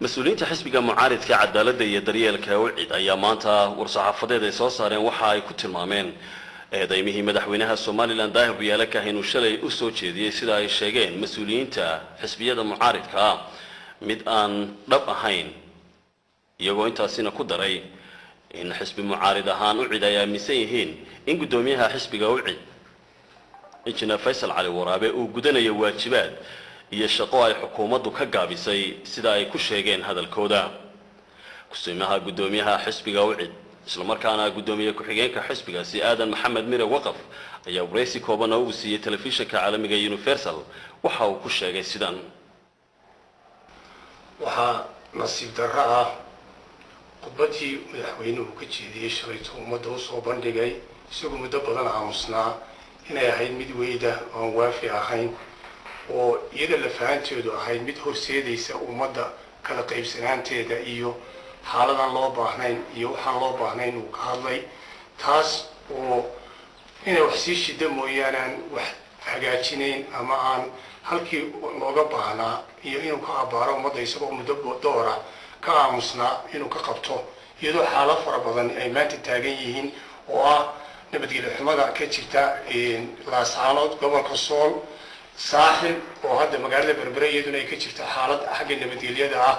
مسؤولين حزب معارض كعدالة يدري الكوعد أيام مانتا ورصحافة soo saareen waxa ay ku tilmaameen eedaymihii madaxweynaha Soomaaliland Daahir Riyaale Kahin shalay u soo jeediyay sida ay sheegeen mas'uuliyiinta xisbiyada mucaaridka mid aan dhab ahayn iyagoo intaasina ku daray in xisbi mucaarid ahaan u ciidaya aaminsan yihiin in gudoomiyaha xisbiga u cid injineer Faysal Cali Waraabe uu gudanayo waajibaad iyo shaqo ay xukuumaddu ka gaabisay sida ay ku sheegeen hadalkooda kusimaha gudoomiyaha xisbiga u cid isla markaana gudoomiye ku xigeenka xisbigaasi Aadan Maxamed Mire Waqaf ayaa wareysi kooban oo uu siiyay telefishinka caalamiga Universal waxa uu ku sheegay sidan waxa nasiib darro khudbadii madaxweynuhu ka jeediyay shalay ummadda u soo bandhigay isagoo muddo badan aamusnaa inay ahayd mid weyda oo waafi ahayn oo iyada la fahanteedu ahayd mid horseedaysa ummadda kala qaybsanaanteeda iyo xaaladan loo baahnayn iyo waxaan loo baahnayn uu ka hadlay taas oo inay wax sii shida mooyaane wax hagaajinayn ama aan halkii looga baahnaa iyo inuu ka abaaro ummadda isagoo muddo doora ka aamusnaa inuu ka qabto iyadoo xaalad fara badan ay maanta taagan yihiin oo ah nabadgelyo xumada ka jirta laascaanood gobolka Sool saaxil oo hadda magaalada Berbera iyaduna ay ka jirta xaalad xagga nabadgelyada ah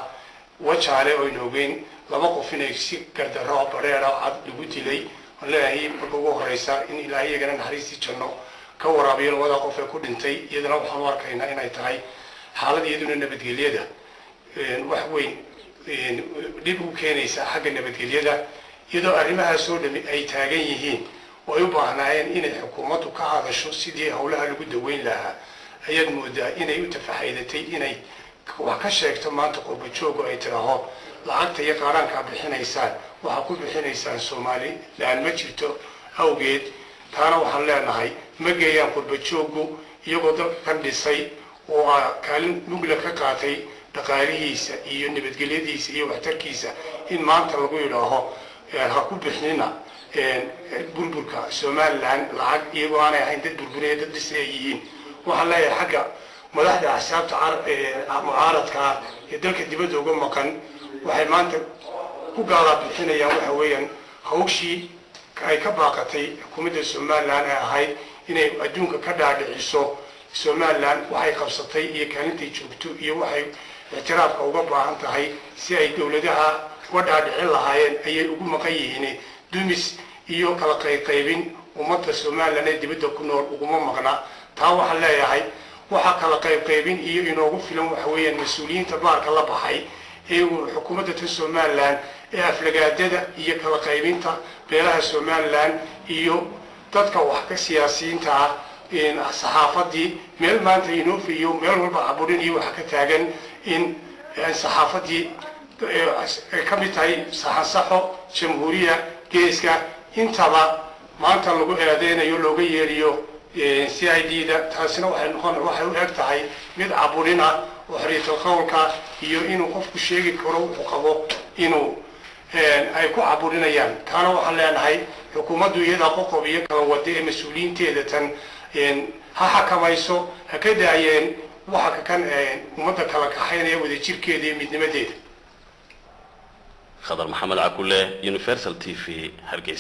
wajaale oo inoogeyn laba qof inay si gardarro bareera cad lagu dilay Ilaahay markuu ugu horeysa in Ilaahay iyagana naxariistii janno ka waraabiyo labada qof ee ku dhintay iyadana waxaan arkaynaa inay tahay xaalad iyaduna nabadgelyada wax weyn dib u keenaysa xagga nabadgelyada iyadoo arrimahaas oo dhami ay taagan yihiin oo ay u baahnaayeen inay xukuumaddu ka hadasho sidii hawlaha lagu daweyn lahaa ayaad moodaa inay u tafaxaydatay inay wax ka sheegto maanta qurba joog ay tiraahdo lacagta iyo qaranka bixinaysaan waxa ku bixinaysaan Soomaali laan ma jirto awgeed taana waxaan leenahay ma geeyaan qurba joogu iyagoo dad kan dhisay oo kaalin mugla ka qaatay dhaqaalihiisa iyo nabadgelyadiisa iyo waxtarkiisa in maanta lagu yiraahdo ha ku bixinina burburka Soomaaliland lacag iyagoo aanay ahayn dad burbureed dad dhisay yihiin waxaan leeyahay xagga madaxda axsaabta mucaaradka ee dalka dibadda uga maqan waxay maanta ku gaala bixinayaan waxa weeyaan hawshii ay ka baaqatay xukuumadda Soomaaliland ee ahayd inay adduunka ka dhaadhiciso Soomaaliland waxay qabsatay iyo kaalintay joogto iyo waxay ictiraafka uga baahan tahay si ay dawladaha uga dhaadhicin lahaayeen ayay ugu maqan yihiin dumis iyo kala qaybin ummadda Soomaaliland ee dibadda ku nool uguma maqna taa waxaan leeyahay waxa kala qaybin iyo inoogu filan waxa weeyaan mas'uuliyiinta baarka la baxay ee xukuumadda Soomaaliland ee aflagaadada iyo kala qaybinta beelaha Soomaaliland iyo dadka wax ka siyaasiyiinta ah in saxaafadii meel maanta inoo fiyo meel walba abuurin iyo wax ka taagan in saxaafadii ka mid tahay saxaafo jamhuuriya geeska intaba maanta lagu eedeynayo looga yeeriyo CID-da taasina waxay u eg tahay mid abuurina oo xiriirka qowlka iyo inuu qofku sheegi karo wuxuu qabo inuu ay ku abuurinayaan taana waxaan leenahay xukuumaddu iyada qodob iyo kala wada ee mas'uuliyiinteeda tan ha xakamayso ha ka daayeen waxa kan ummadda kala kaxaynaya wada jirkeeda iyo midnimadeeda Khadar Maxamed Cakulle Universal TV Hargeysa